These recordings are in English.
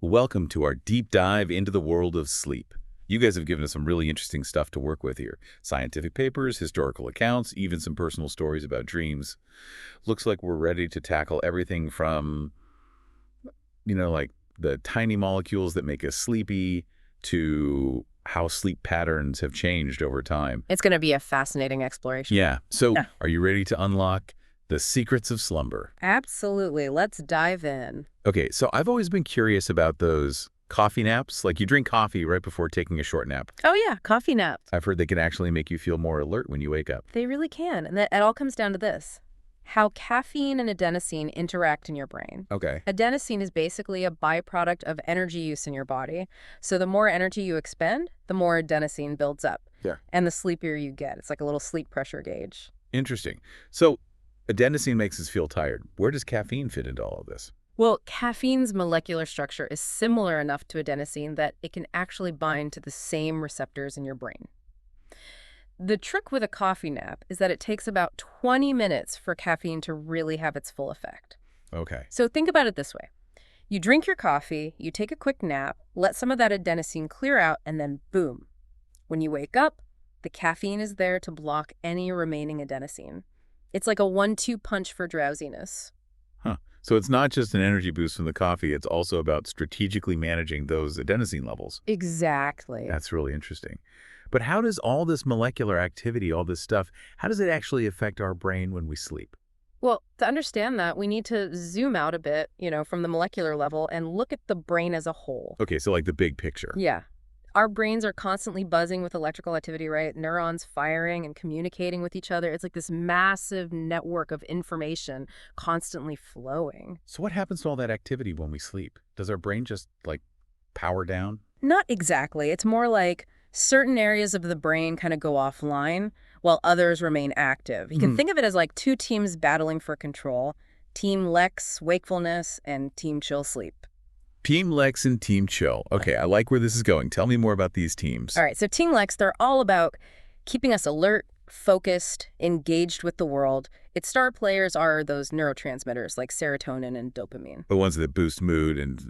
Welcome to our deep dive into the world of sleep. You guys have given us some really interesting stuff to work with here. Scientific papers, historical accounts, even some personal stories about dreams. Looks like we're ready to tackle everything from, like the tiny molecules that make us sleepy to how sleep patterns have changed over time. It's going to be a fascinating exploration. Yeah. So, Yeah. are you ready to unlock the secrets of slumber? Absolutely. Let's dive in. Okay, so I've always been curious about those coffee naps. Like you drink coffee right before taking a short nap. Oh, yeah, coffee naps. I've heard they can actually make you feel more alert when you wake up. They really can. And it all comes down to this: how caffeine and adenosine interact in your brain. Okay. Adenosine is basically a byproduct of energy use in your body. So the more energy you expend, the more adenosine builds up. Yeah. And the sleepier you get. It's like a little sleep pressure gauge. Interesting. So adenosine makes us feel tired. Where does caffeine fit into all of this? Well, caffeine's molecular structure is similar enough to adenosine that it can actually bind to the same receptors in your brain. The trick with a coffee nap is that it takes about 20 minutes for caffeine to really have its full effect. Okay. So think about it this way. You drink your coffee, you take a quick nap, let some of that adenosine clear out, and then boom. When you wake up, the caffeine is there to block any remaining adenosine. It's like a 1-2 punch for drowsiness. Huh. So it's not just an energy boost from the coffee, it's also about strategically managing those adenosine levels. Exactly. That's really interesting. But how does all this molecular activity, all this stuff, how does it actually affect our brain when we sleep? Well, to understand that, we need to zoom out a bit, from the molecular level and look at the brain as a whole. Okay, so like the big picture. Yeah. Our brains are constantly buzzing with electrical activity, right? Neurons firing and communicating with each other. It's like this massive network of information constantly flowing. So what happens to all that activity when we sleep? Does our brain just, power down? Not exactly. It's more like certain areas of the brain kind of go offline while others remain active. You can think of it as like two teams battling for control: Team Lex, wakefulness, and Team Chill, sleep. Team Lex and Team Chill. Okay, I like where this is going. Tell me more about these teams. All right, so Team Lex, they're all about keeping us alert, focused, engaged with the world. Its star players are those neurotransmitters like serotonin and dopamine. The ones that boost mood and,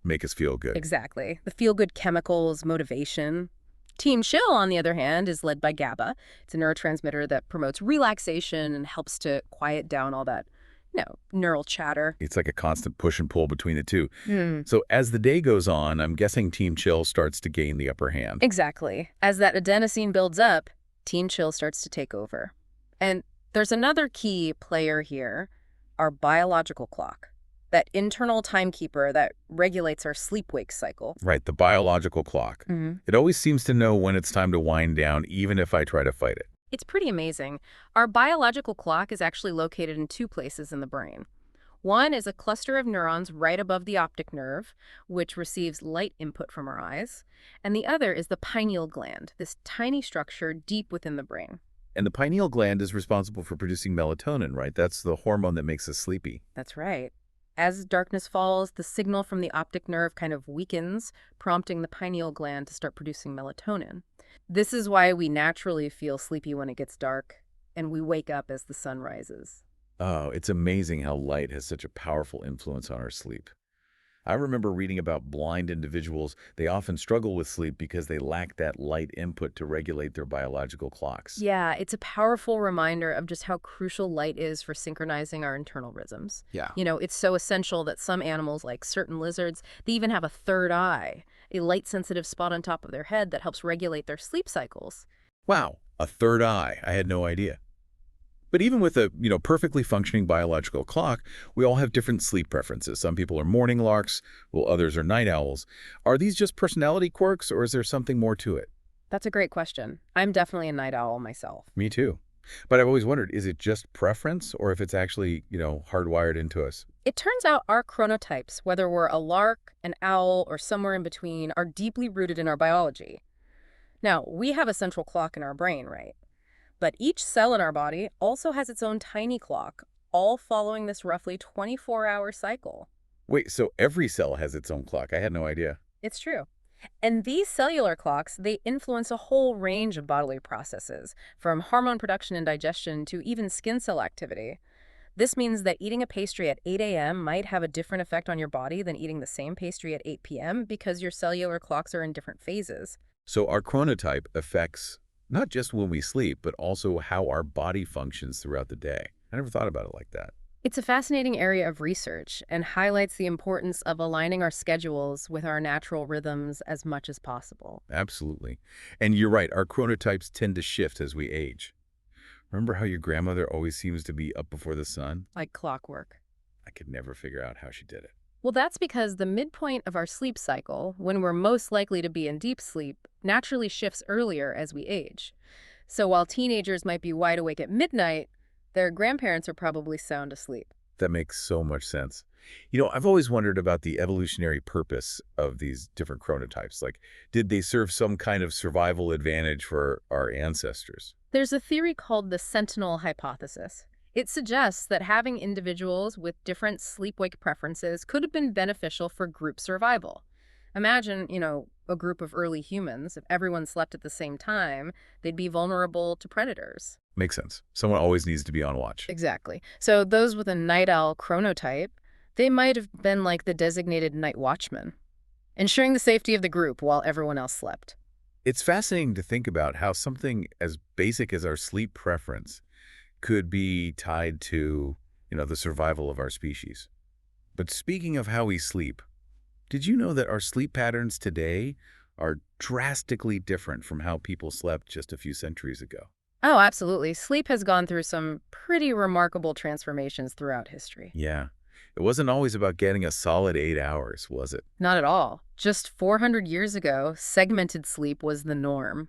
make us feel good. Exactly. The feel-good chemicals, motivation. Team Chill, on the other hand, is led by GABA. It's a neurotransmitter that promotes relaxation and helps to quiet down all that, neural chatter. It's like a constant push and pull between the two. Hmm. So as the day goes on, I'm guessing Team Chill starts to gain the upper hand. Exactly. As that adenosine builds up, Team Chill starts to take over. And there's another key player here: our biological clock. That internal timekeeper that regulates our sleep-wake cycle. Right, the biological clock. It always seems to know when it's time to wind down, even if I try to fight it. It's pretty amazing. Our biological clock is actually located in two places in the brain. One is a cluster of neurons right above the optic nerve, which receives light input from our eyes. And the other is the pineal gland, this tiny structure deep within the brain. And the pineal gland is responsible for producing melatonin, right? That's the hormone that makes us sleepy. That's right. As darkness falls, the signal from the optic nerve kind of weakens, prompting the pineal gland to start producing melatonin. This is why we naturally feel sleepy when it gets dark, and we wake up as the sun rises. Oh, it's amazing how light has such a powerful influence on our sleep. I remember reading about blind individuals. They often struggle with sleep because they lack that light input to regulate their biological clocks. Yeah, it's a powerful reminder of just how crucial light is for synchronizing our internal rhythms. Yeah. It's so essential that some animals, like certain lizards, they even have a third eye, a light-sensitive spot on top of their head that helps regulate their sleep cycles. Wow, a third eye. I had no idea. But even with a, perfectly functioning biological clock, we all have different sleep preferences. Some people are morning larks, while others are night owls. Are these just personality quirks, or is there something more to it? That's a great question. I'm definitely a night owl myself. Me too. But I've always wondered, is it just preference, or if it's actually, hardwired into us? It turns out our chronotypes, whether we're a lark, an owl, or somewhere in between, are deeply rooted in our biology. Now, we have a central clock in our brain, right? But each cell in our body also has its own tiny clock, all following this roughly 24-hour cycle. Wait, so every cell has its own clock? I had no idea. It's true. And these cellular clocks, they influence a whole range of bodily processes, from hormone production and digestion to even skin cell activity. This means that eating a pastry at 8 a.m. might have a different effect on your body than eating the same pastry at 8 p.m. because your cellular clocks are in different phases. So our chronotype affects not just when we sleep, but also how our body functions throughout the day. I never thought about it like that. It's a fascinating area of research and highlights the importance of aligning our schedules with our natural rhythms as much as possible. Absolutely. And you're right, our chronotypes tend to shift as we age. Remember how your grandmother always seems to be up before the sun? Like clockwork. I could never figure out how she did it. Well, that's because the midpoint of our sleep cycle, when we're most likely to be in deep sleep, naturally shifts earlier as we age. So while teenagers might be wide awake at midnight, their grandparents are probably sound asleep. That makes so much sense. I've always wondered about the evolutionary purpose of these different chronotypes. Like, did they serve some kind of survival advantage for our ancestors? There's a theory called the sentinel hypothesis. It suggests that having individuals with different sleep-wake preferences could have been beneficial for group survival. Imagine, a group of early humans. If everyone slept at the same time, they'd be vulnerable to predators. Makes sense. Someone always needs to be on watch. Exactly. So those with a night owl chronotype, they might have been like the designated night watchman, ensuring the safety of the group while everyone else slept. It's fascinating to think about how something as basic as our sleep preference could be tied to, the survival of our species. But speaking of how we sleep, did you know that our sleep patterns today are drastically different from how people slept just a few centuries ago? Oh, absolutely. Sleep has gone through some pretty remarkable transformations throughout history. Yeah. It wasn't always about getting a solid 8 hours, was it? Not at all. Just 400 years ago, segmented sleep was the norm.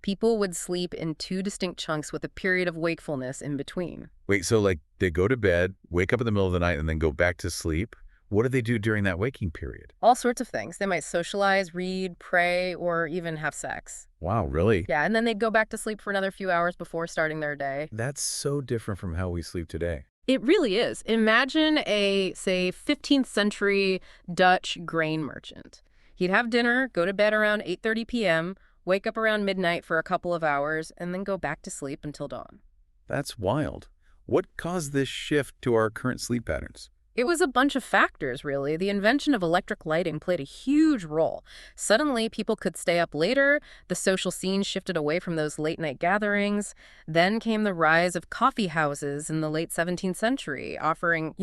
People would sleep in two distinct chunks with a period of wakefulness in between. Wait, so like they go to bed, wake up in the middle of the night, and then go back to sleep? What do they do during that waking period? All sorts of things. They might socialize, read, pray, or even have sex. Wow, really? Yeah, and then they'd go back to sleep for another few hours before starting their day. That's so different from how we sleep today. It really is. Imagine a, say, 15th century Dutch grain merchant. He'd have dinner, go to bed around 8:30 p.m., wake up around midnight for a couple of hours, and then go back to sleep until dawn. That's wild. What caused this shift to our current sleep patterns? It was a bunch of factors, really. The invention of electric lighting played a huge role. Suddenly, people could stay up later, the social scene shifted away from those late-night gatherings. Then came the rise of coffee houses in the late 17th century, offering,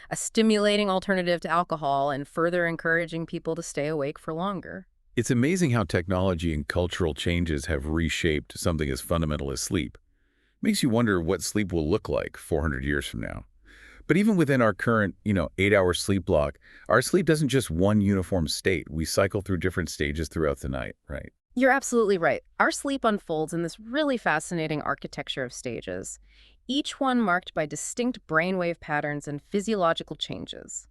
a stimulating alternative to alcohol and further encouraging people to stay awake for longer. It's amazing how technology and cultural changes have reshaped something as fundamental as sleep. Makes you wonder what sleep will look like 400 years from now. But even within our current, 8-hour sleep block, our sleep doesn't just one uniform state. We cycle through different stages throughout the night, right? You're absolutely right. Our sleep unfolds in this really fascinating architecture of stages, each one marked by distinct brainwave patterns and physiological changes.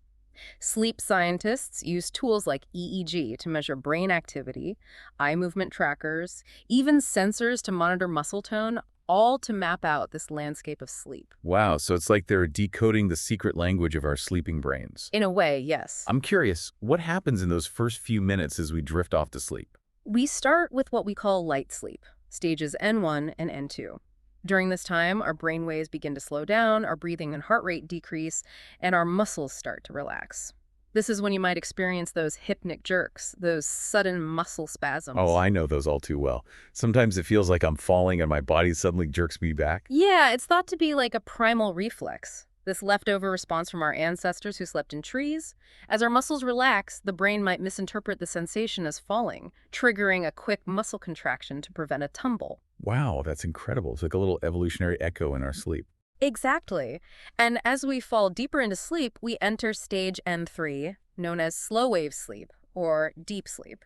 Sleep scientists use tools like EEG to measure brain activity, eye movement trackers, even sensors to monitor muscle tone, all to map out this landscape of sleep. Wow, so it's like they're decoding the secret language of our sleeping brains. In a way, yes. I'm curious, what happens in those first few minutes as we drift off to sleep? We start with what we call light sleep, stages N1 and N2. During this time, our brain waves begin to slow down, our breathing and heart rate decrease, and our muscles start to relax. This is when you might experience those hypnic jerks, those sudden muscle spasms. Oh, I know those all too well. Sometimes it feels like I'm falling and my body suddenly jerks me back. Yeah, it's thought to be like a primal reflex, this leftover response from our ancestors who slept in trees. As our muscles relax, the brain might misinterpret the sensation as falling, triggering a quick muscle contraction to prevent a tumble. Wow, that's incredible. It's like a little evolutionary echo in our sleep. Exactly. And as we fall deeper into sleep, we enter stage N3, known as slow wave sleep or deep sleep.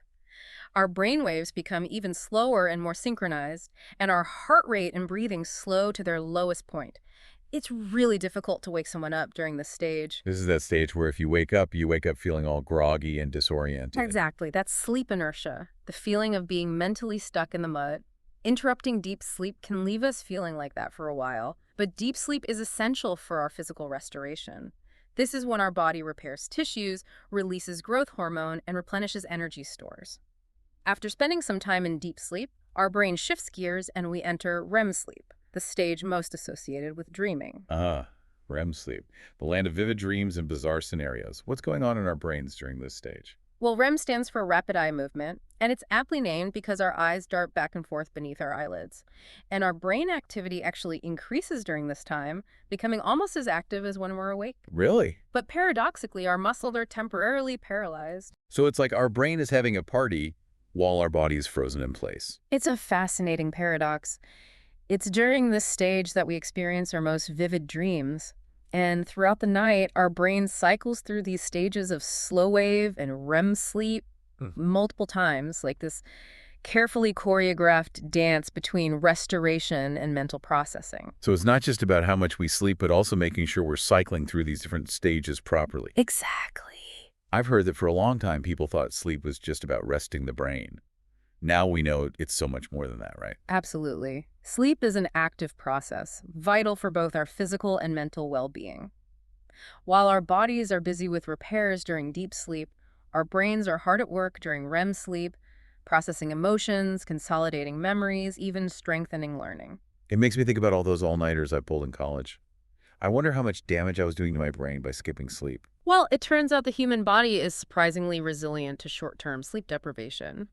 Our brain waves become even slower and more synchronized, and our heart rate and breathing slow to their lowest point. It's really difficult to wake someone up during this stage. This is that stage where if you wake up feeling all groggy and disoriented. Exactly. That's sleep inertia, the feeling of being mentally stuck in the mud. Interrupting deep sleep can leave us feeling like that for a while, but deep sleep is essential for our physical restoration. This is when our body repairs tissues, releases growth hormone, and replenishes energy stores. After spending some time in deep sleep, our brain shifts gears and we enter REM sleep, the stage most associated with dreaming. Ah, REM sleep, the land of vivid dreams and bizarre scenarios. What's going on in our brains during this stage? Well, REM stands for rapid eye movement, and it's aptly named because our eyes dart back and forth beneath our eyelids. And our brain activity actually increases during this time, becoming almost as active as when we're awake. Really? But paradoxically, our muscles are temporarily paralyzed. So it's like our brain is having a party while our body is frozen in place. It's a fascinating paradox. It's during this stage that we experience our most vivid dreams. And throughout the night, our brain cycles through these stages of slow wave and REM sleep Hmm. multiple times, like this carefully choreographed dance between restoration and mental processing. So it's not just about how much we sleep, but also making sure we're cycling through these different stages properly. Exactly. I've heard that for a long time, people thought sleep was just about resting the brain. Now we know it's so much more than that, right? Absolutely. Sleep is an active process, vital for both our physical and mental well-being. While our bodies are busy with repairs during deep sleep, our brains are hard at work during REM sleep, processing emotions, consolidating memories, even strengthening learning. It makes me think about all those all-nighters I pulled in college. I wonder how much damage I was doing to my brain by skipping sleep. Well, it turns out the human body is surprisingly resilient to short-term sleep deprivation.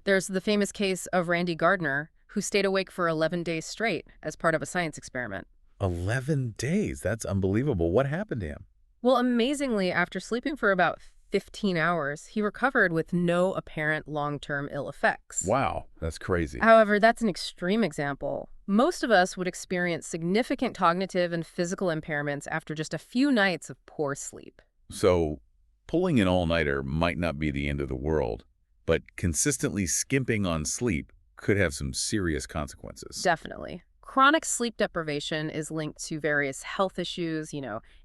There's the famous case of Randy Gardner, who stayed awake for 11 days straight as part of a science experiment. 11 days? That's unbelievable. What happened to him? Well, amazingly, after sleeping for about 15 hours, he recovered with no apparent long-term ill effects. Wow, that's crazy. However, that's an extreme example. Most of us would experience significant cognitive and physical impairments after just a few nights of poor sleep. So pulling an all-nighter might not be the end of the world, but consistently skimping on sleep could have some serious consequences. Definitely. Chronic sleep deprivation is linked to various health issues,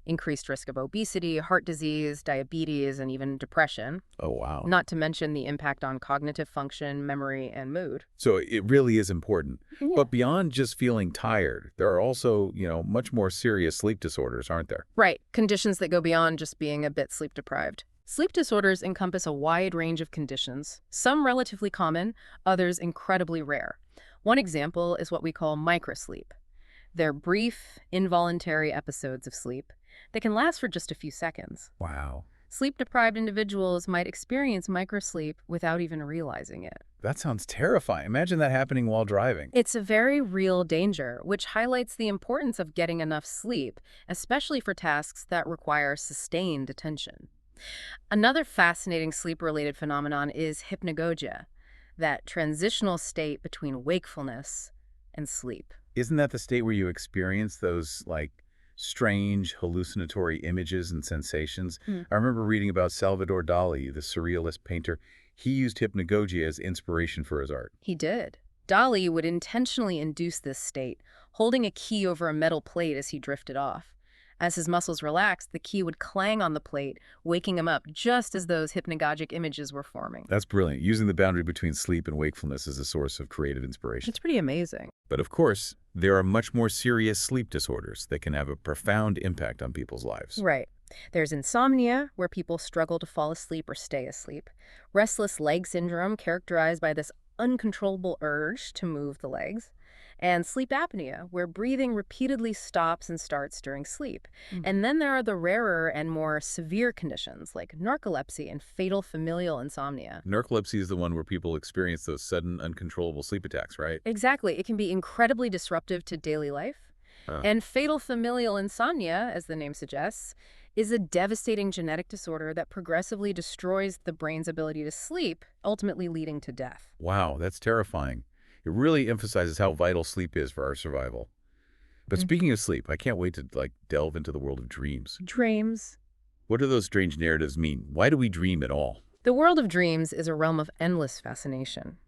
increased risk of obesity, heart disease, diabetes, and even depression, Oh, wow. not to mention the impact on cognitive function, memory, and mood. So it really is important. Yeah. But beyond just feeling tired, there are also, much more serious sleep disorders, aren't there? Right, conditions that go beyond just being a bit sleep deprived. Sleep disorders encompass a wide range of conditions, some relatively common, others incredibly rare. One example is what we call microsleep. They're brief, involuntary episodes of sleep that can last for just a few seconds. Wow. Sleep-deprived individuals might experience microsleep without even realizing it. That sounds terrifying. Imagine that happening while driving. It's a very real danger, which highlights the importance of getting enough sleep, especially for tasks that require sustained attention. Another fascinating sleep-related phenomenon is hypnagogia, that transitional state between wakefulness and sleep. Isn't that the state where you experience those, strange hallucinatory images and sensations? Hmm. I remember reading about Salvador Dali, the surrealist painter. He used hypnagogia as inspiration for his art. He did. Dali would intentionally induce this state, holding a key over a metal plate as he drifted off. As his muscles relaxed, the key would clang on the plate, waking him up just as those hypnagogic images were forming. That's brilliant, using the boundary between sleep and wakefulness as a source of creative inspiration. It's pretty amazing. But of course, there are much more serious sleep disorders that can have a profound impact on people's lives. Right. There's insomnia, where people struggle to fall asleep or stay asleep. Restless leg syndrome, characterized by this uncontrollable urge to move the legs. And sleep apnea, where breathing repeatedly stops and starts during sleep. And then there are the rarer and more severe conditions like narcolepsy and fatal familial insomnia. Narcolepsy is the one where people experience those sudden, uncontrollable sleep attacks, right? Exactly. It can be incredibly disruptive to daily life. And fatal familial insomnia, as the name suggests, is a devastating genetic disorder that progressively destroys the brain's ability to sleep, ultimately leading to death. Wow, that's terrifying. It really emphasizes how vital sleep is for our survival. But speaking of sleep, I can't wait to delve into the world of dreams. Dreams. What do those strange narratives mean? Why do we dream at all? The world of dreams is a realm of endless fascination.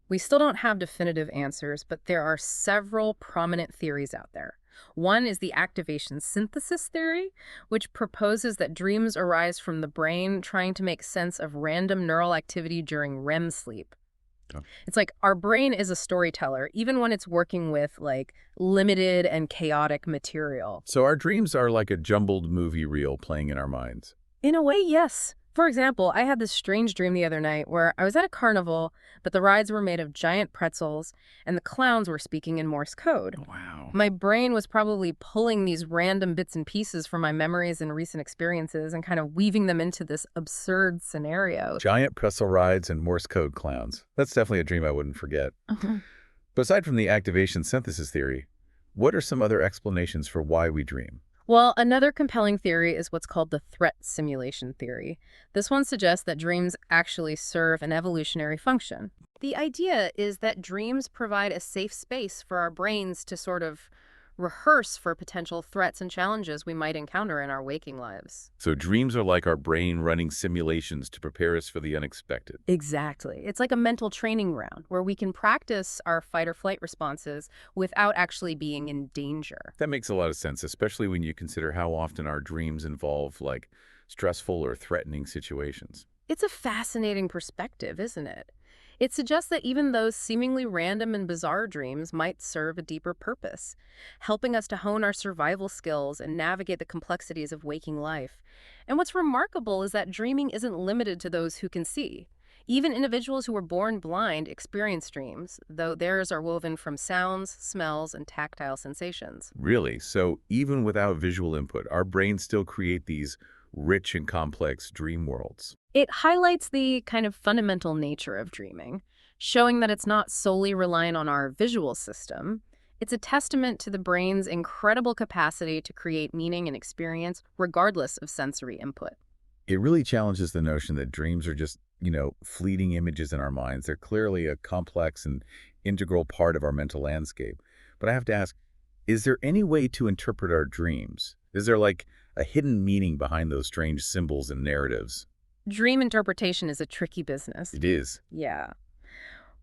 We still don't have definitive answers, but there are several prominent theories out there. One is the activation synthesis theory, which proposes that dreams arise from the brain trying to make sense of random neural activity during REM sleep. Oh. It's like our brain is a storyteller, even when it's working with limited and chaotic material. So our dreams are like a jumbled movie reel playing in our minds. In a way, yes. For example, I had this strange dream the other night where I was at a carnival, but the rides were made of giant pretzels and the clowns were speaking in Morse code. Wow. My brain was probably pulling these random bits and pieces from my memories and recent experiences and kind of weaving them into this absurd scenario. Giant pretzel rides and Morse code clowns. That's definitely a dream I wouldn't forget. Mhm. But aside from the activation synthesis theory, what are some other explanations for why we dream? Well, another compelling theory is what's called the threat simulation theory. This one suggests that dreams actually serve an evolutionary function. The idea is that dreams provide a safe space for our brains to sort of rehearse for potential threats and challenges we might encounter in our waking lives. So dreams are like our brain running simulations to prepare us for the unexpected. Exactly. It's like a mental training ground where we can practice our fight or flight responses without actually being in danger. That makes a lot of sense, especially when you consider how often our dreams involve, like, stressful or threatening situations. It's a fascinating perspective, isn't it? It suggests that even those seemingly random and bizarre dreams might serve a deeper purpose, helping us to hone our survival skills and navigate the complexities of waking life. And what's remarkable is that dreaming isn't limited to those who can see. Even individuals who were born blind experience dreams, though theirs are woven from sounds, smells, and tactile sensations. Really? So even without visual input, our brains still create these rich and complex dream worlds. It highlights the kind of fundamental nature of dreaming, showing that it's not solely reliant on our visual system. It's a testament to the brain's incredible capacity to create meaning and experience regardless of sensory input. It really challenges the notion that dreams are just, fleeting images in our minds. They're clearly a complex and integral part of our mental landscape. But I have to ask, is there any way to interpret our dreams? Is there like a hidden meaning behind those strange symbols and narratives? Dream interpretation is a tricky business. It is. Yeah.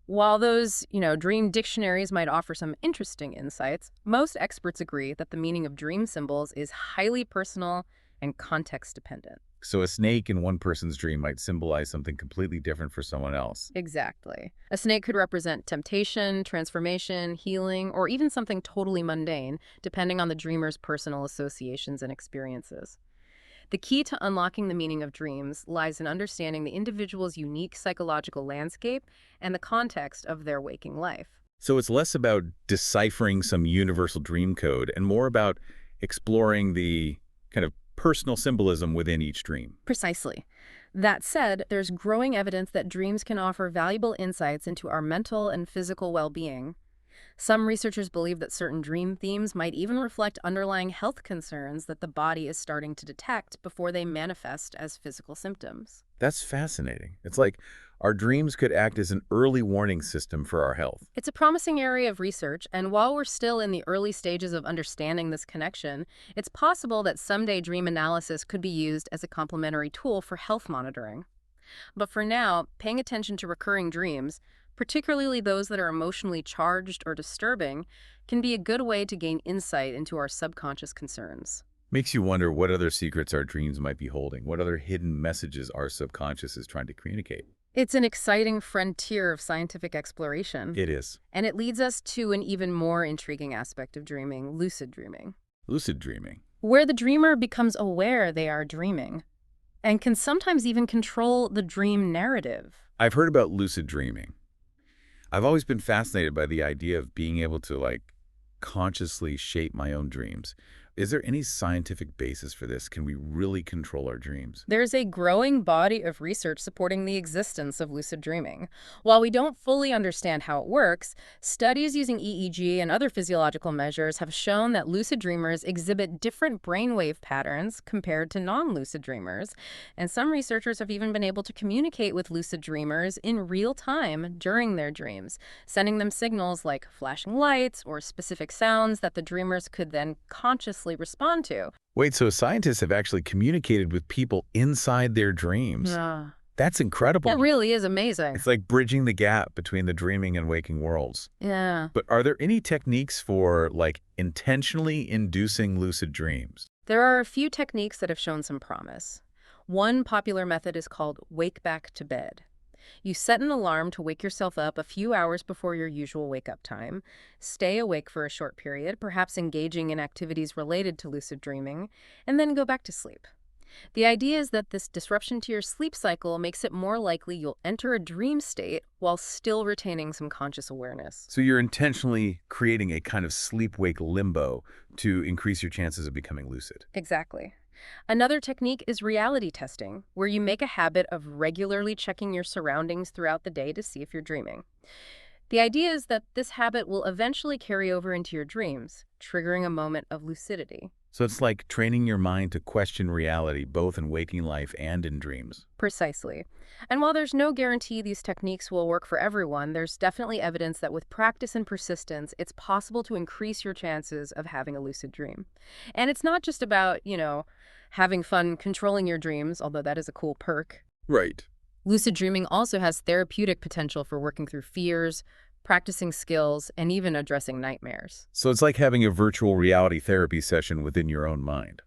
While those, dream dictionaries might offer some interesting insights, most experts agree that the meaning of dream symbols is highly personal and context dependent. So a snake in one person's dream might symbolize something completely different for someone else. Exactly. A snake could represent temptation, transformation, healing, or even something totally mundane, depending on the dreamer's personal associations and experiences. The key to unlocking the meaning of dreams lies in understanding the individual's unique psychological landscape and the context of their waking life. So it's less about deciphering some universal dream code and more about exploring the kind of personal symbolism within each dream. Precisely. That said, there's growing evidence that dreams can offer valuable insights into our mental and physical well-being. Some researchers believe that certain dream themes might even reflect underlying health concerns that the body is starting to detect before they manifest as physical symptoms. That's fascinating. It's like our dreams could act as an early warning system for our health. It's a promising area of research, and while we're still in the early stages of understanding this connection, it's possible that someday dream analysis could be used as a complementary tool for health monitoring. But for now, paying attention to recurring dreams, particularly those that are emotionally charged or disturbing, can be a good way to gain insight into our subconscious concerns. Makes you wonder what other secrets our dreams might be holding, what other hidden messages our subconscious is trying to communicate. It's an exciting frontier of scientific exploration, It is. and it leads us to an even more intriguing aspect of dreaming, lucid dreaming, Lucid dreaming. where the dreamer becomes aware they are dreaming and can sometimes even control the dream narrative. I've heard about lucid dreaming. I've always been fascinated by the idea of being able to, like, consciously shape my own dreams. Is there any scientific basis for this? Can we really control our dreams? There's a growing body of research supporting the existence of lucid dreaming. While we don't fully understand how it works, studies using EEG and other physiological measures have shown that lucid dreamers exhibit different brainwave patterns compared to non-lucid dreamers. And some researchers have even been able to communicate with lucid dreamers in real time during their dreams, sending them signals like flashing lights or specific sounds that the dreamers could then consciously respond to. Wait, so scientists have actually communicated with people inside their dreams? Yeah. That's incredible. That really is amazing. It's like bridging the gap between the dreaming and waking worlds. Yeah. But are there any techniques for, like, intentionally inducing lucid dreams? There are a few techniques that have shown some promise. One popular method is called wake back to bed. You set an alarm to wake yourself up a few hours before your usual wake-up time, stay awake for a short period, perhaps engaging in activities related to lucid dreaming, and then go back to sleep. The idea is that this disruption to your sleep cycle makes it more likely you'll enter a dream state while still retaining some conscious awareness. So you're intentionally creating a kind of sleep-wake limbo to increase your chances of becoming lucid. Exactly. Another technique is reality testing, where you make a habit of regularly checking your surroundings throughout the day to see if you're dreaming. The idea is that this habit will eventually carry over into your dreams, triggering a moment of lucidity. So it's like training your mind to question reality both in waking life and in dreams. Precisely. And while there's no guarantee these techniques will work for everyone, there's definitely evidence that with practice and persistence, it's possible to increase your chances of having a lucid dream. And it's not just about, having fun controlling your dreams, although that is a cool perk. Right. Lucid dreaming also has therapeutic potential for working through fears, practicing skills, and even addressing nightmares. So it's like having a virtual reality therapy session within your own mind.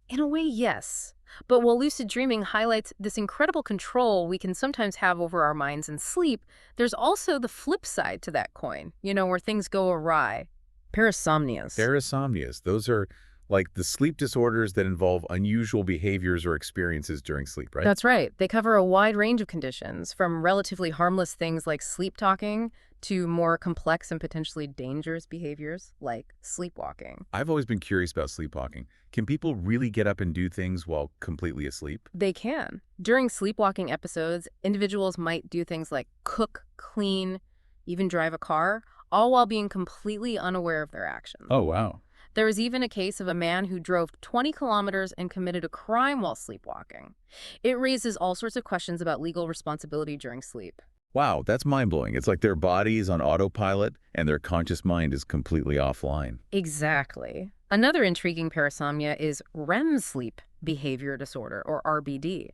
In a way, yes. But while lucid dreaming highlights this incredible control we can sometimes have over our minds in sleep, there's also the flip side to that coin, where things go awry. Parasomnias. Parasomnias, those are like the sleep disorders that involve unusual behaviors or experiences during sleep, right? That's right. They cover a wide range of conditions, from relatively harmless things like sleep talking to more complex and potentially dangerous behaviors like sleepwalking. I've always been curious about sleepwalking. Can people really get up and do things while completely asleep? They can. During sleepwalking episodes, individuals might do things like cook, clean, even drive a car, all while being completely unaware of their actions. Oh, wow. There was even a case of a man who drove 20 kilometers and committed a crime while sleepwalking. It raises all sorts of questions about legal responsibility during sleep. Wow, that's mind-blowing. It's like their body is on autopilot and their conscious mind is completely offline. Exactly. Another intriguing parasomnia is REM sleep behavior disorder, or RBD.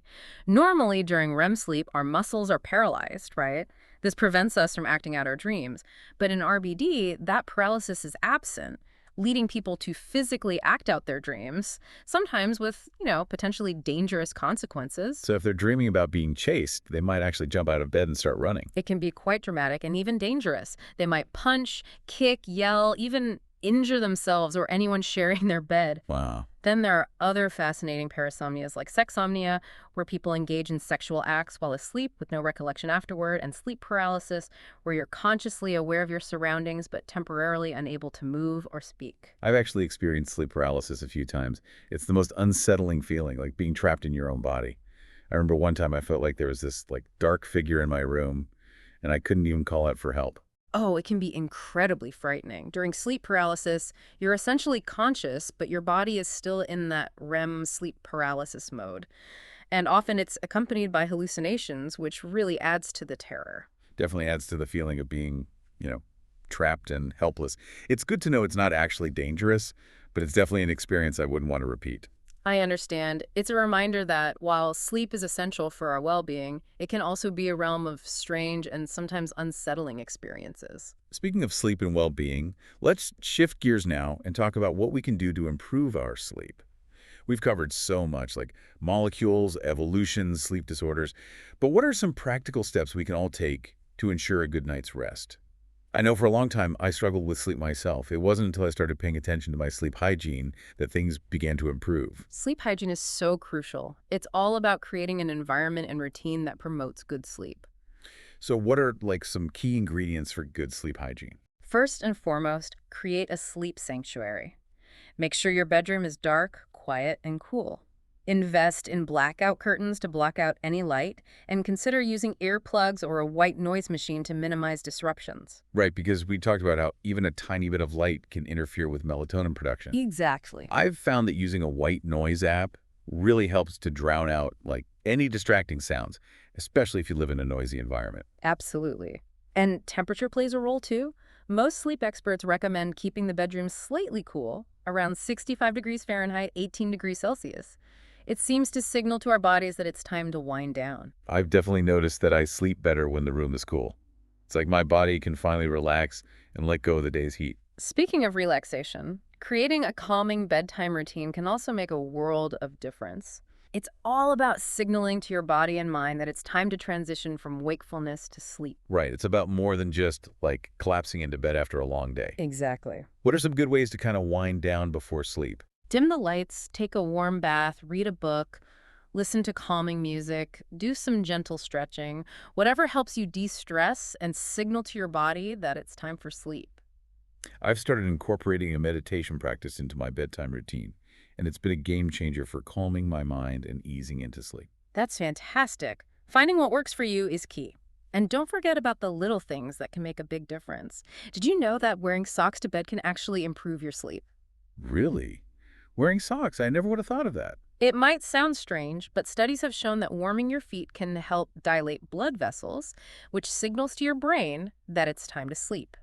Normally, during REM sleep, our muscles are paralyzed, right? This prevents us from acting out our dreams. But in RBD, that paralysis is absent, leading people to physically act out their dreams, sometimes with, potentially dangerous consequences. So if they're dreaming about being chased, they might actually jump out of bed and start running. It can be quite dramatic and even dangerous. They might punch, kick, yell, even injure themselves or anyone sharing their bed. Wow. Then there are other fascinating parasomnias like sexsomnia, where people engage in sexual acts while asleep with no recollection afterward, and sleep paralysis, where you're consciously aware of your surroundings but temporarily unable to move or speak. I've actually experienced sleep paralysis a few times. It's the most unsettling feeling, like being trapped in your own body. I remember one time I felt like there was this dark figure in my room, and I couldn't even call out for help. Oh, it can be incredibly frightening. During sleep paralysis, you're essentially conscious, but your body is still in that REM sleep paralysis mode. And often it's accompanied by hallucinations, which really adds to the terror. Definitely adds to the feeling of being, trapped and helpless. It's good to know it's not actually dangerous, but it's definitely an experience I wouldn't want to repeat. I understand. It's a reminder that while sleep is essential for our well-being, it can also be a realm of strange and sometimes unsettling experiences. Speaking of sleep and well-being, let's shift gears now and talk about what we can do to improve our sleep. We've covered so much, like molecules, evolution, sleep disorders, but what are some practical steps we can all take to ensure a good night's rest? I know for a long time I struggled with sleep myself. It wasn't until I started paying attention to my sleep hygiene that things began to improve. Sleep hygiene is so crucial. It's all about creating an environment and routine that promotes good sleep. So what are some key ingredients for good sleep hygiene? First and foremost, create a sleep sanctuary. Make sure your bedroom is dark, quiet, and cool. Invest in blackout curtains to block out any light, and consider using earplugs or a white noise machine to minimize disruptions. Right, because we talked about how even a tiny bit of light can interfere with melatonin production. Exactly. I've found that using a white noise app really helps to drown out any distracting sounds, especially if you live in a noisy environment. Absolutely. And temperature plays a role too. Most sleep experts recommend keeping the bedroom slightly cool, around 65 degrees Fahrenheit, 18 degrees Celsius. It seems to signal to our bodies that it's time to wind down. I've definitely noticed that I sleep better when the room is cool. It's like my body can finally relax and let go of the day's heat. Speaking of relaxation, creating a calming bedtime routine can also make a world of difference. It's all about signaling to your body and mind that it's time to transition from wakefulness to sleep. Right, it's about more than just collapsing into bed after a long day. Exactly. What are some good ways to kind of wind down before sleep? Dim the lights, take a warm bath, read a book, Listen to calming music, do some gentle stretching, whatever helps you de-stress and signal to your body that it's time for sleep. I've started incorporating a meditation practice into my bedtime routine, and it's been a game changer for calming my mind and easing into sleep. That's fantastic. Finding what works for you is key. And don't forget about the little things that can make a big difference. Did you know that wearing socks to bed can actually improve your sleep? Really? Wearing socks, I never would have thought of that. It might sound strange, but studies have shown that warming your feet can help dilate blood vessels, which signals to your brain that it's time to sleep.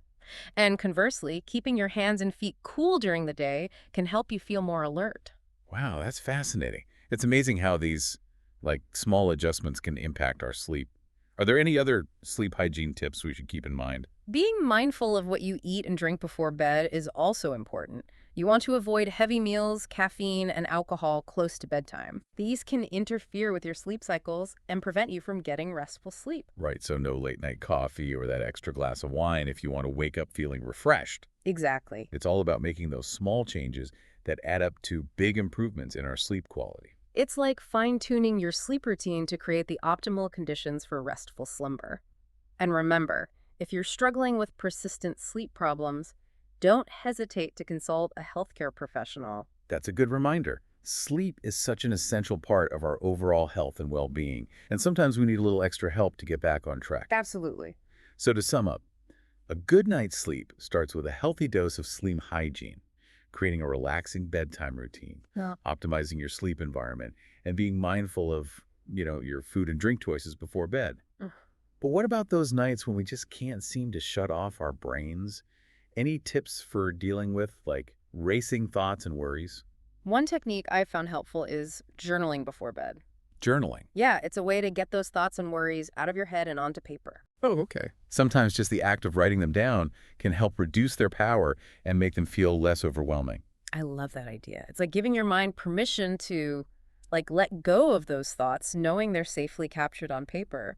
And conversely, keeping your hands and feet cool during the day can help you feel more alert. Wow, that's fascinating. It's amazing how these, small adjustments can impact our sleep. Are there any other sleep hygiene tips we should keep in mind? Being mindful of what you eat and drink before bed is also important. You want to avoid heavy meals, caffeine, and alcohol close to bedtime. These can interfere with your sleep cycles and prevent you from getting restful sleep. Right, so no late-night coffee or that extra glass of wine if you want to wake up feeling refreshed. Exactly. It's all about making those small changes that add up to big improvements in our sleep quality. It's like fine-tuning your sleep routine to create the optimal conditions for restful slumber. And remember, if you're struggling with persistent sleep problems, don't hesitate to consult a healthcare professional. That's a good reminder. Sleep is such an essential part of our overall health and well-being, and sometimes we need a little extra help to get back on track. Absolutely. So to sum up, a good night's sleep starts with a healthy dose of sleep hygiene, creating a relaxing bedtime routine, Yeah. optimizing your sleep environment, and being mindful of, your food and drink choices before bed. Mm. But what about those nights when we just can't seem to shut off our brains? Any tips for dealing with, racing thoughts and worries? One technique I've found helpful is journaling before bed. Journaling. Yeah, it's a way to get those thoughts and worries out of your head and onto paper. Oh, okay. Sometimes just the act of writing them down can help reduce their power and make them feel less overwhelming. I love that idea. It's like giving your mind permission to, let go of those thoughts, knowing they're safely captured on paper.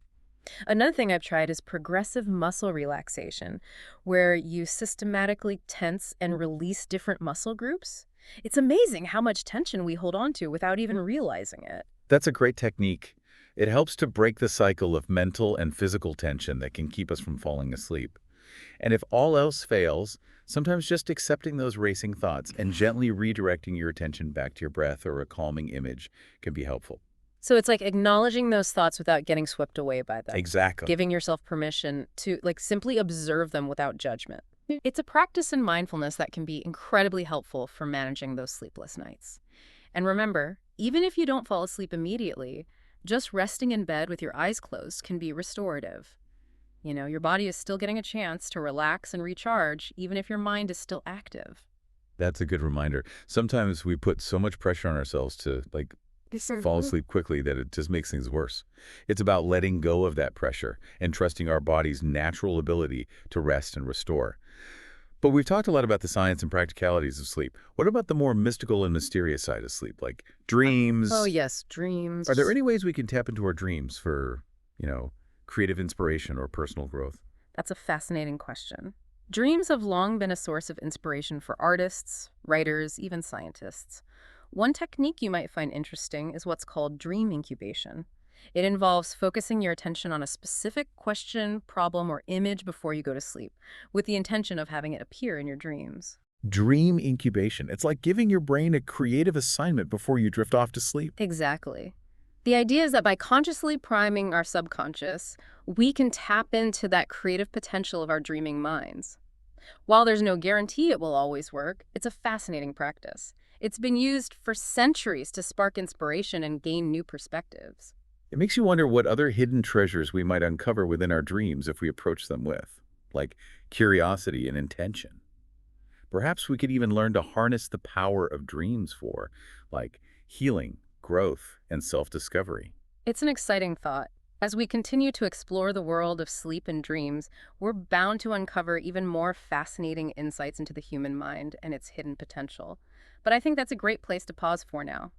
Another thing I've tried is progressive muscle relaxation, where you systematically tense and release different muscle groups. It's amazing how much tension we hold on to without even realizing it. That's a great technique. It helps to break the cycle of mental and physical tension that can keep us from falling asleep. And if all else fails, sometimes just accepting those racing thoughts and gently redirecting your attention back to your breath or a calming image can be helpful. So it's like acknowledging those thoughts without getting swept away by them. Exactly. Giving yourself permission to simply observe them without judgment. It's a practice in mindfulness that can be incredibly helpful for managing those sleepless nights. And remember, even if you don't fall asleep immediately, just resting in bed with your eyes closed can be restorative. Your body is still getting a chance to relax and recharge, even if your mind is still active. That's a good reminder. Sometimes we put so much pressure on ourselves to, fall asleep quickly that it just makes things worse. It's about letting go of that pressure and trusting our body's natural ability to rest and restore. But we've talked a lot about the science and practicalities of sleep. What about the more mystical and mysterious side of sleep, like dreams? Oh, yes, dreams. Are there any ways we can tap into our dreams for, creative inspiration or personal growth? That's a fascinating question. Dreams have long been a source of inspiration for artists, writers, even scientists. One technique you might find interesting is what's called dream incubation. It involves focusing your attention on a specific question, problem, or image before you go to sleep, with the intention of having it appear in your dreams. Dream incubation. It's like giving your brain a creative assignment before you drift off to sleep. Exactly. The idea is that by consciously priming our subconscious, we can tap into that creative potential of our dreaming minds. While there's no guarantee it will always work, it's a fascinating practice. It's been used for centuries to spark inspiration and gain new perspectives. It makes you wonder what other hidden treasures we might uncover within our dreams if we approach them with, curiosity and intention. Perhaps we could even learn to harness the power of dreams for, healing, growth, and self-discovery. It's an exciting thought. As we continue to explore the world of sleep and dreams, we're bound to uncover even more fascinating insights into the human mind and its hidden potential. But I think that's a great place to pause for now.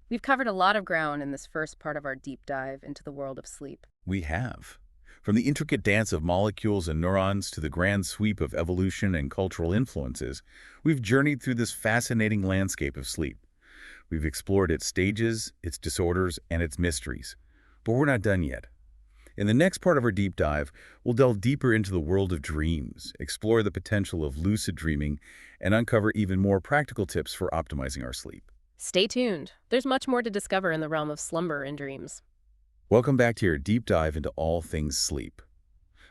We've covered a lot of ground in this first part of our deep dive into the world of sleep. We have. From the intricate dance of molecules and neurons to the grand sweep of evolution and cultural influences, we've journeyed through this fascinating landscape of sleep. We've explored its stages, its disorders, and its mysteries. But we're not done yet. In the next part of our deep dive, we'll delve deeper into the world of dreams, explore the potential of lucid dreaming, and uncover even more practical tips for optimizing our sleep. Stay tuned. There's much more to discover in the realm of slumber and dreams. Welcome back to your deep dive into all things sleep.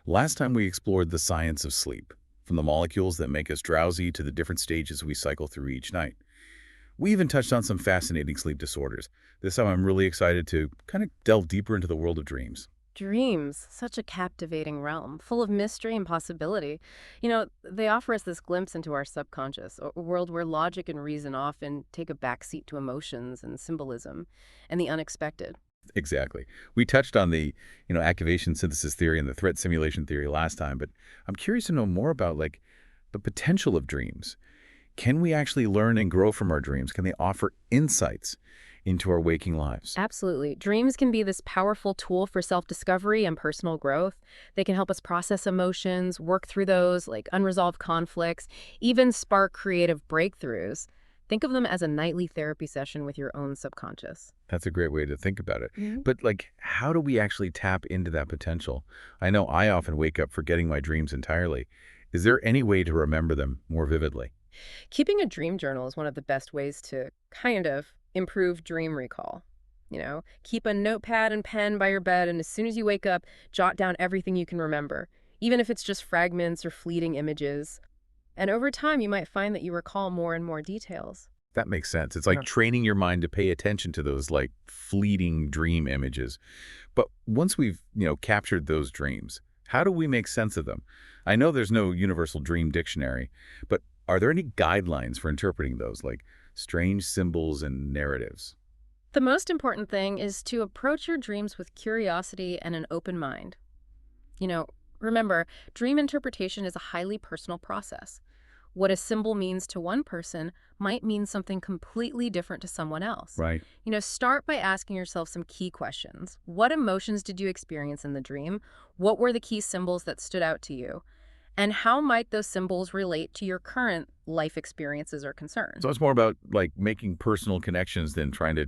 Last time we explored the science of sleep, from the molecules that make us drowsy to the different stages we cycle through each night. We even touched on some fascinating sleep disorders. This time I'm really excited to kind of delve deeper into the world of dreams. Dreams, such a captivating realm, full of mystery and possibility. They offer us this glimpse into our subconscious, a world where logic and reason often take a backseat to emotions and symbolism and the unexpected. Exactly. We touched on the, activation synthesis theory and the threat simulation theory last time, but I'm curious to know more about the potential of dreams. Can we actually learn and grow from our dreams? Can they offer insights into our waking lives? Absolutely. Dreams can be this powerful tool for self-discovery and personal growth. They can help us process emotions, work through those like unresolved conflicts, even spark creative breakthroughs. Think of them as a nightly therapy session with your own subconscious. That's a great way to think about it. Mhm. But how do we actually tap into that potential? I know I often wake up forgetting my dreams entirely. Is there any way to remember them more vividly? Keeping a dream journal is one of the best ways to kind of improve dream recall. Keep a notepad and pen by your bed, and as soon as you wake up, jot down everything you can remember, even if it's just fragments or fleeting images. And over time, you might find that you recall more and more details. That makes sense. It's like training your mind to pay attention to those fleeting dream images. But once we've, captured those dreams, how do we make sense of them? I know there's no universal dream dictionary, but are there any guidelines for interpreting those, like strange symbols and narratives? The most important thing is to approach your dreams with curiosity and an open mind. You know, Remember, dream interpretation is a highly personal process. What a symbol means to one person might mean something completely different to someone else. Right. Start by asking yourself some key questions. What emotions did you experience in the dream? What were the key symbols that stood out to you? And how might those symbols relate to your current life experiences or concerns? So it's more about making personal connections than trying to,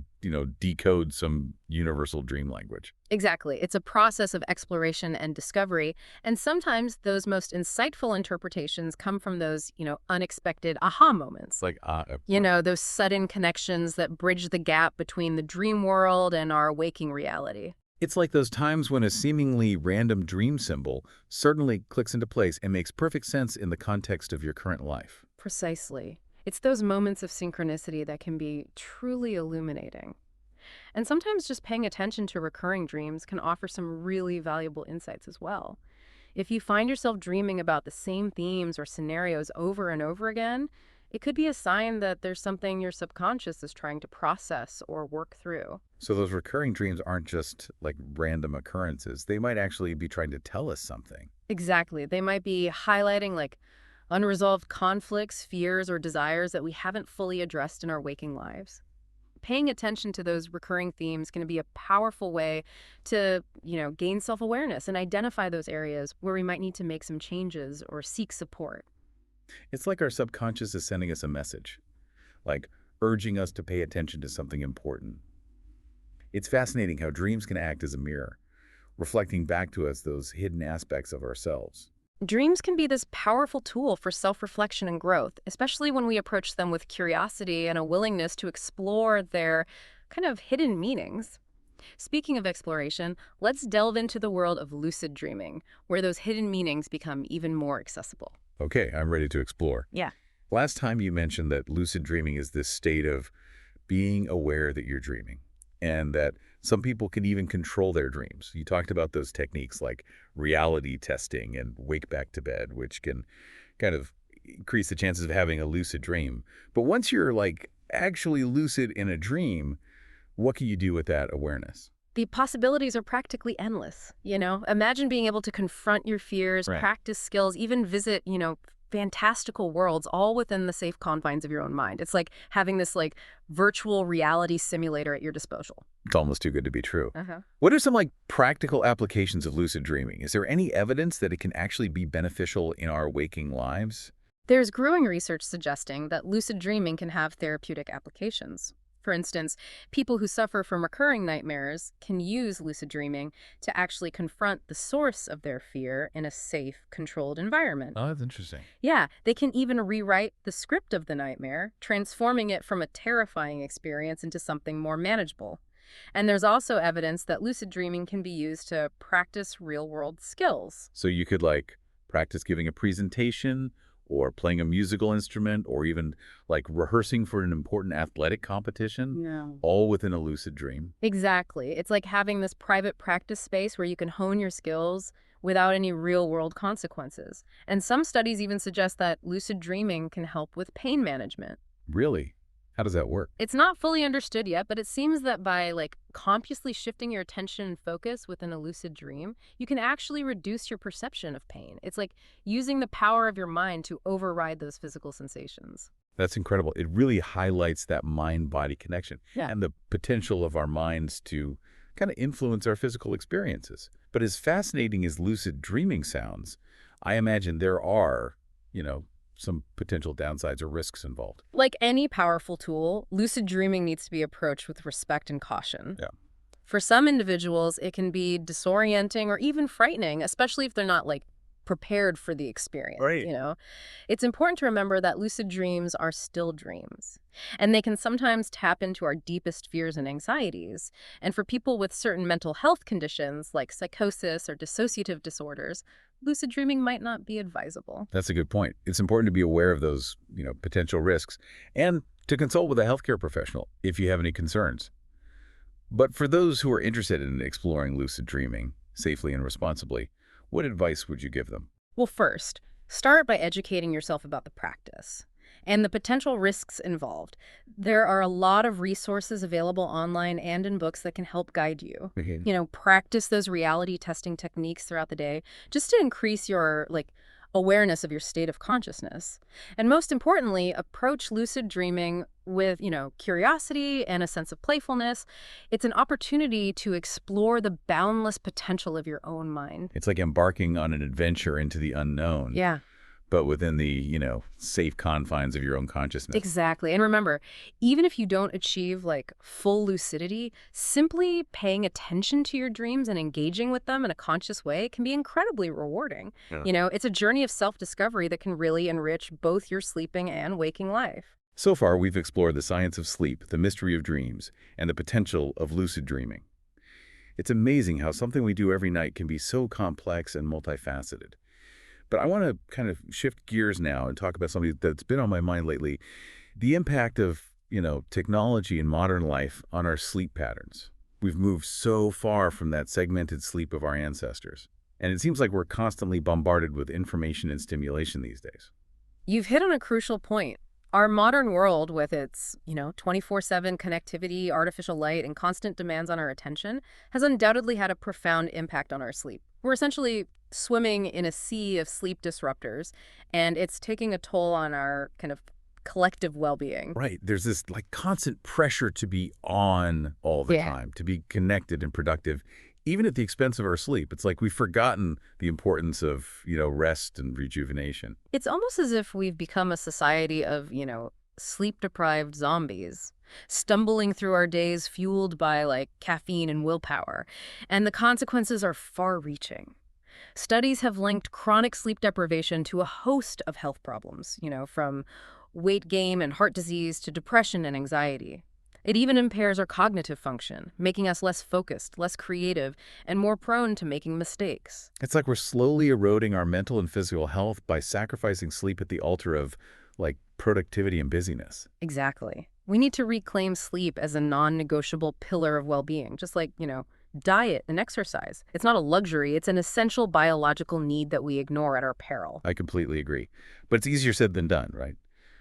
decode some universal dream language. Exactly. It's a process of exploration and discovery. And sometimes those most insightful interpretations come from those, unexpected aha moments. Those sudden connections that bridge the gap between the dream world and our waking reality. It's like those times when a seemingly random dream symbol certainly clicks into place and makes perfect sense in the context of your current life. Precisely. It's those moments of synchronicity that can be truly illuminating. And sometimes just paying attention to recurring dreams can offer some really valuable insights as well. If you find yourself dreaming about the same themes or scenarios over and over again, it could be a sign that there's something your subconscious is trying to process or work through. So those recurring dreams aren't just random occurrences. They might actually be trying to tell us something. Exactly. They might be highlighting unresolved conflicts, fears, or desires that we haven't fully addressed in our waking lives. Paying attention to those recurring themes can be a powerful way to, gain self-awareness and identify those areas where we might need to make some changes or seek support. It's like our subconscious is sending us a message, urging us to pay attention to something important. It's fascinating how dreams can act as a mirror, reflecting back to us those hidden aspects of ourselves. Dreams can be this powerful tool for self-reflection and growth, especially when we approach them with curiosity and a willingness to explore their kind of hidden meanings. Speaking of exploration, let's delve into the world of lucid dreaming, where those hidden meanings become even more accessible. Okay, I'm ready to explore. Yeah. Last time you mentioned that lucid dreaming is this state of being aware that you're dreaming, and that some people can even control their dreams. You talked about those techniques like reality testing and wake back to bed, which can kind of increase the chances of having a lucid dream. But once you're actually lucid in a dream, what can you do with that awareness? The possibilities are practically endless. Imagine being able to confront your fears, Right. practice skills, even visit, fantastical worlds all within the safe confines of your own mind. It's like having this virtual reality simulator at your disposal. It's almost too good to be true. Uh-huh. What are some practical applications of lucid dreaming? Is there any evidence that it can actually be beneficial in our waking lives? There's growing research suggesting that lucid dreaming can have therapeutic applications. For instance, people who suffer from recurring nightmares can use lucid dreaming to actually confront the source of their fear in a safe, controlled environment. Oh, that's interesting. Yeah, they can even rewrite the script of the nightmare, transforming it from a terrifying experience into something more manageable. And there's also evidence that lucid dreaming can be used to practice real-world skills. So you could like practice giving a presentation or playing a musical instrument or even like rehearsing for an important athletic competition, Yeah. all within a lucid dream. Exactly. It's like having this private practice space where you can hone your skills without any real-world consequences. And some studies even suggest that lucid dreaming can help with pain management. Really? How does that work? It's not fully understood yet, but it seems that by consciously shifting your attention and focus within a lucid dream, you can actually reduce your perception of pain. It's like using the power of your mind to override those physical sensations. That's incredible. It really highlights that mind-body connection Yeah. and the potential of our minds to kind of influence our physical experiences. But as fascinating as lucid dreaming sounds, I imagine there are, some potential downsides or risks involved. Like any powerful tool, lucid dreaming needs to be approached with respect and caution. Yeah. For some individuals, it can be disorienting or even frightening, especially if they're not prepared for the experience, Right. It's important to remember that lucid dreams are still dreams, and they can sometimes tap into our deepest fears and anxieties. And for people with certain mental health conditions like psychosis or dissociative disorders, lucid dreaming might not be advisable. That's a good point. It's important to be aware of those, potential risks and to consult with a healthcare professional if you have any concerns. But for those who are interested in exploring lucid dreaming safely and responsibly, what advice would you give them? Well, first, start by educating yourself about the practice and the potential risks involved. There are a lot of resources available online and in books that can help guide you. Okay. Practice those reality testing techniques throughout the day just to increase your awareness of your state of consciousness. And most importantly, approach lucid dreaming with, curiosity and a sense of playfulness. It's an opportunity to explore the boundless potential of your own mind. It's like embarking on an adventure into the unknown, Yeah. but within the, safe confines of your own consciousness. Exactly. And remember, even if you don't achieve full lucidity, simply paying attention to your dreams and engaging with them in a conscious way can be incredibly rewarding. Yeah. It's a journey of self-discovery that can really enrich both your sleeping and waking life. So far, we've explored the science of sleep, the mystery of dreams, and the potential of lucid dreaming. It's amazing how something we do every night can be so complex and multifaceted. But I want to kind of shift gears now and talk about something that's been on my mind lately, the impact of, technology in modern life on our sleep patterns. We've moved so far from that segmented sleep of our ancestors. And it seems like we're constantly bombarded with information and stimulation these days. You've hit on a crucial point. Our modern world, with its, 24/7 connectivity, artificial light, and constant demands on our attention, has undoubtedly had a profound impact on our sleep. We're essentially swimming in a sea of sleep disruptors, and it's taking a toll on our kind of collective well-being. Right. There's this constant pressure to be on all the time, to be connected and productive, even at the expense of our sleep. It's like we've forgotten the importance of, rest and rejuvenation. It's almost as if we've become a society of, sleep-deprived zombies, stumbling through our days fueled by caffeine and willpower. And the consequences are far-reaching. Studies have linked chronic sleep deprivation to a host of health problems, from weight gain and heart disease to depression and anxiety. It even impairs our cognitive function, making us less focused, less creative, and more prone to making mistakes. It's like we're slowly eroding our mental and physical health by sacrificing sleep at the altar of, productivity and busyness. Exactly. We need to reclaim sleep as a non-negotiable pillar of well-being, just like, diet and exercise. It's not a luxury, it's an essential biological need that we ignore at our peril. I completely agree. But it's easier said than done, right?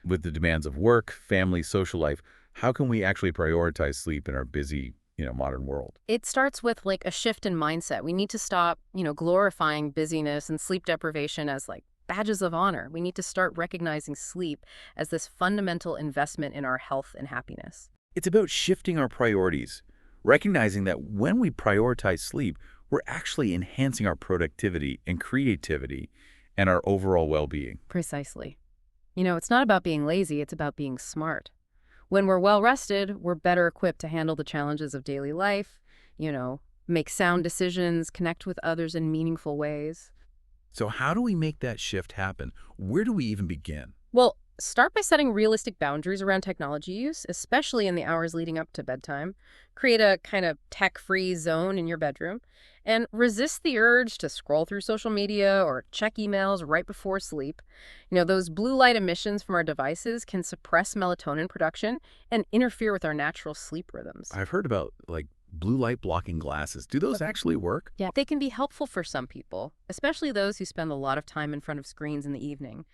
With the demands of work, family, social life, how can we actually prioritize sleep in our busy, modern world? It starts with a shift in mindset. We need to stop, glorifying busyness and sleep deprivation as badges of honor. We need to start recognizing sleep as this fundamental investment in our health and happiness. It's about shifting our priorities, recognizing that when we prioritize sleep, we're actually enhancing our productivity and creativity and our overall well-being. Precisely. It's not about being lazy, it's about being smart. When we're well rested, we're better equipped to handle the challenges of daily life, you know, make sound decisions, connect with others in meaningful ways. So how do we make that shift happen? Where do we even begin? Well, start by setting realistic boundaries around technology use, especially in the hours leading up to bedtime. Create a kind of tech-free zone in your bedroom and resist the urge to scroll through social media or check emails right before sleep. Those blue light emissions from our devices can suppress melatonin production and interfere with our natural sleep rhythms. I've heard about like blue light blocking glasses. Do those actually work? Yeah, they can be helpful for some people, especially those who spend a lot of time in front of screens in the evening.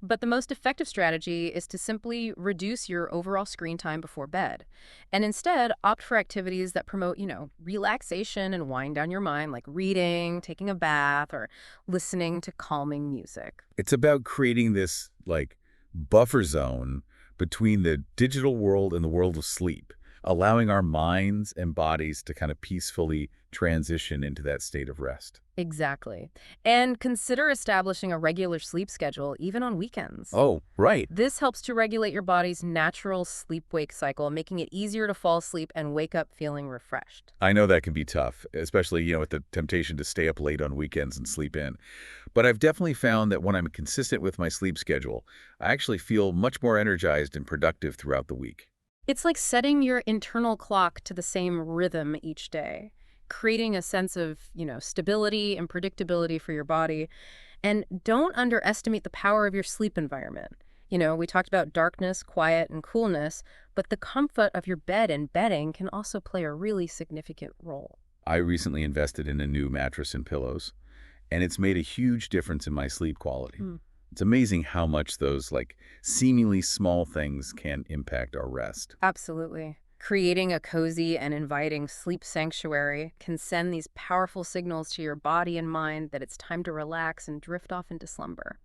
But the most effective strategy is to simply reduce your overall screen time before bed and instead opt for activities that promote, relaxation and wind down your mind, like reading, taking a bath, or listening to calming music. It's about creating this like buffer zone between the digital world and the world of sleep, allowing our minds and bodies to kind of peacefully transition into that state of rest. Exactly. And consider establishing a regular sleep schedule, even on weekends. Oh, right. This helps to regulate your body's natural sleep-wake cycle, making it easier to fall asleep and wake up feeling refreshed. I know that can be tough, especially, with the temptation to stay up late on weekends and sleep in. But I've definitely found that when I'm consistent with my sleep schedule, I actually feel much more energized and productive throughout the week. It's like setting your internal clock to the same rhythm each day, creating a sense of, stability and predictability for your body. And don't underestimate the power of your sleep environment. We talked about darkness, quiet, and coolness, but the comfort of your bed and bedding can also play a really significant role. I recently invested in a new mattress and pillows, and it's made a huge difference in my sleep quality. Hmm. It's amazing how much those like seemingly small things can impact our rest. Absolutely. Creating a cozy and inviting sleep sanctuary can send these powerful signals to your body and mind that it's time to relax and drift off into slumber.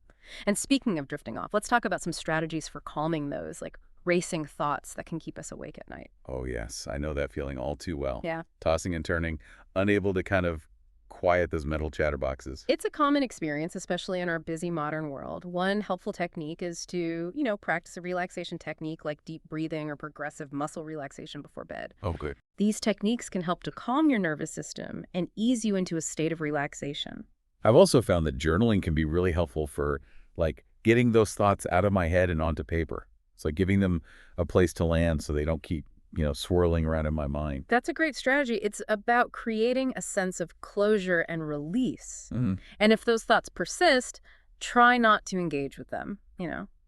And speaking of drifting off, let's talk about some strategies for calming those, like racing thoughts that can keep us awake at night. Oh yes, I know that feeling all too well. Yeah. Tossing and turning, unable to kind of quiet those mental chatterboxes. It's a common experience, especially in our busy modern world. One helpful technique is to, practice a relaxation technique like deep breathing or progressive muscle relaxation before bed. Oh, good. These techniques can help to calm your nervous system and ease you into a state of relaxation. I've also found that journaling can be really helpful for like getting those thoughts out of my head and onto paper. It's like giving them a place to land so they don't keep, swirling around in my mind. That's a great strategy. It's about creating a sense of closure and release. Mhm. And if those thoughts persist, try not to engage with them,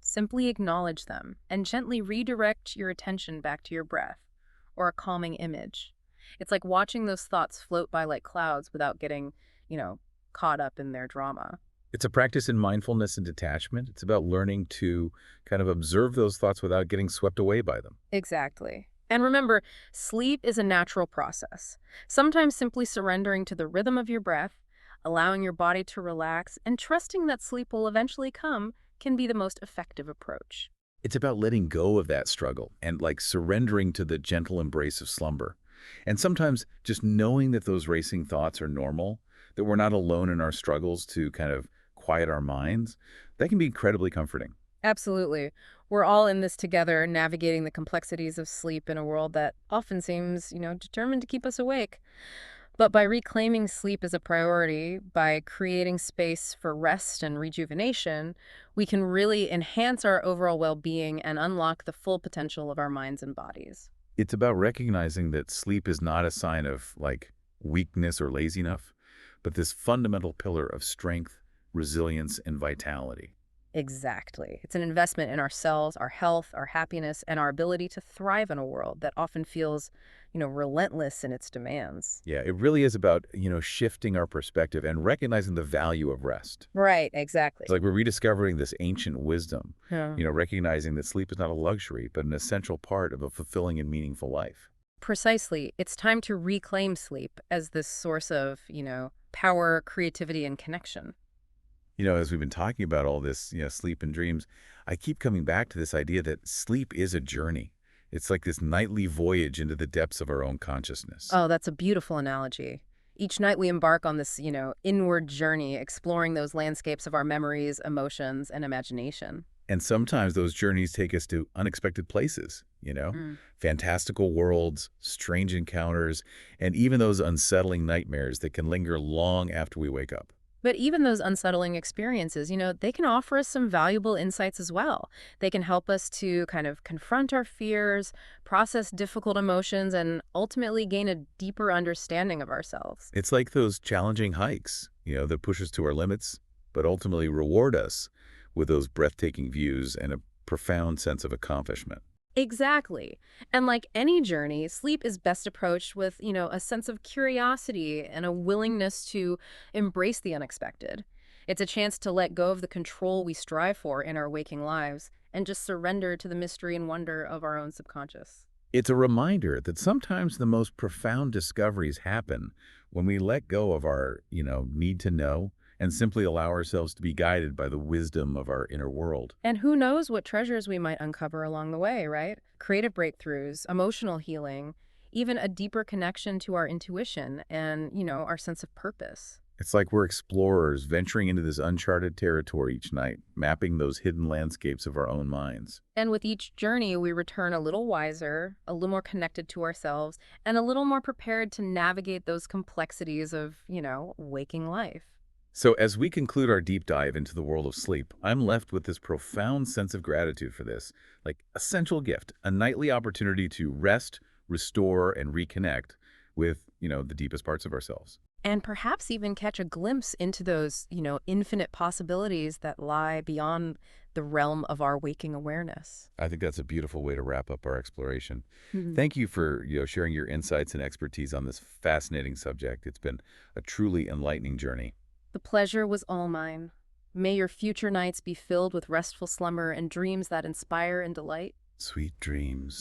Simply acknowledge them and gently redirect your attention back to your breath or a calming image. It's like watching those thoughts float by like clouds without getting, you know, caught up in their drama. It's a practice in mindfulness and detachment. It's about learning to kind of observe those thoughts without getting swept away by them. Exactly. And remember, sleep is a natural process. Sometimes simply surrendering to the rhythm of your breath, allowing your body to relax, and trusting that sleep will eventually come can be the most effective approach. It's about letting go of that struggle and like surrendering to the gentle embrace of slumber. And sometimes just knowing that those racing thoughts are normal, that we're not alone in our struggles to kind of quiet our minds, that can be incredibly comforting. Absolutely. We're all in this together, navigating the complexities of sleep in a world that often seems, determined to keep us awake. But by reclaiming sleep as a priority, by creating space for rest and rejuvenation, we can really enhance our overall well-being and unlock the full potential of our minds and bodies. It's about recognizing that sleep is not a sign of like weakness or laziness, but this fundamental pillar of strength, resilience, and vitality. Exactly. It's an investment in ourselves, our health, our happiness, and our ability to thrive in a world that often feels, relentless in its demands. Yeah, it really is about, shifting our perspective and recognizing the value of rest. Right, exactly. It's like we're rediscovering this ancient wisdom, Yeah. recognizing that sleep is not a luxury, but an essential part of a fulfilling and meaningful life. Precisely. It's time to reclaim sleep as this source of, power, creativity, and connection. As we've been talking about all this, sleep and dreams, I keep coming back to this idea that sleep is a journey. It's like this nightly voyage into the depths of our own consciousness. Oh, that's a beautiful analogy. Each night we embark on this, inward journey, exploring those landscapes of our memories, emotions, and imagination. And sometimes those journeys take us to unexpected places, Mm. fantastical worlds, strange encounters, and even those unsettling nightmares that can linger long after we wake up. But even those unsettling experiences, they can offer us some valuable insights as well. They can help us to kind of confront our fears, process difficult emotions, and ultimately gain a deeper understanding of ourselves. It's like those challenging hikes, that push us to our limits, but ultimately reward us with those breathtaking views and a profound sense of accomplishment. Exactly. And like any journey, sleep is best approached with, a sense of curiosity and a willingness to embrace the unexpected. It's a chance to let go of the control we strive for in our waking lives and just surrender to the mystery and wonder of our own subconscious. It's a reminder that sometimes the most profound discoveries happen when we let go of our, need to know and simply allow ourselves to be guided by the wisdom of our inner world. And who knows what treasures we might uncover along the way, right? Creative breakthroughs, emotional healing, even a deeper connection to our intuition and, our sense of purpose. It's like we're explorers venturing into this uncharted territory each night, mapping those hidden landscapes of our own minds. And with each journey, we return a little wiser, a little more connected to ourselves, and a little more prepared to navigate those complexities of, waking life. So, as we conclude our deep dive into the world of sleep, I'm left with this profound sense of gratitude for this, like essential gift, a nightly opportunity to rest, restore, and reconnect with, the deepest parts of ourselves. And perhaps even catch a glimpse into those, infinite possibilities that lie beyond the realm of our waking awareness. I think that's a beautiful way to wrap up our exploration. Mhm. Thank you for, sharing your insights and expertise on this fascinating subject. It's been a truly enlightening journey. The pleasure was all mine. May your future nights be filled with restful slumber and dreams that inspire and delight. Sweet dreams.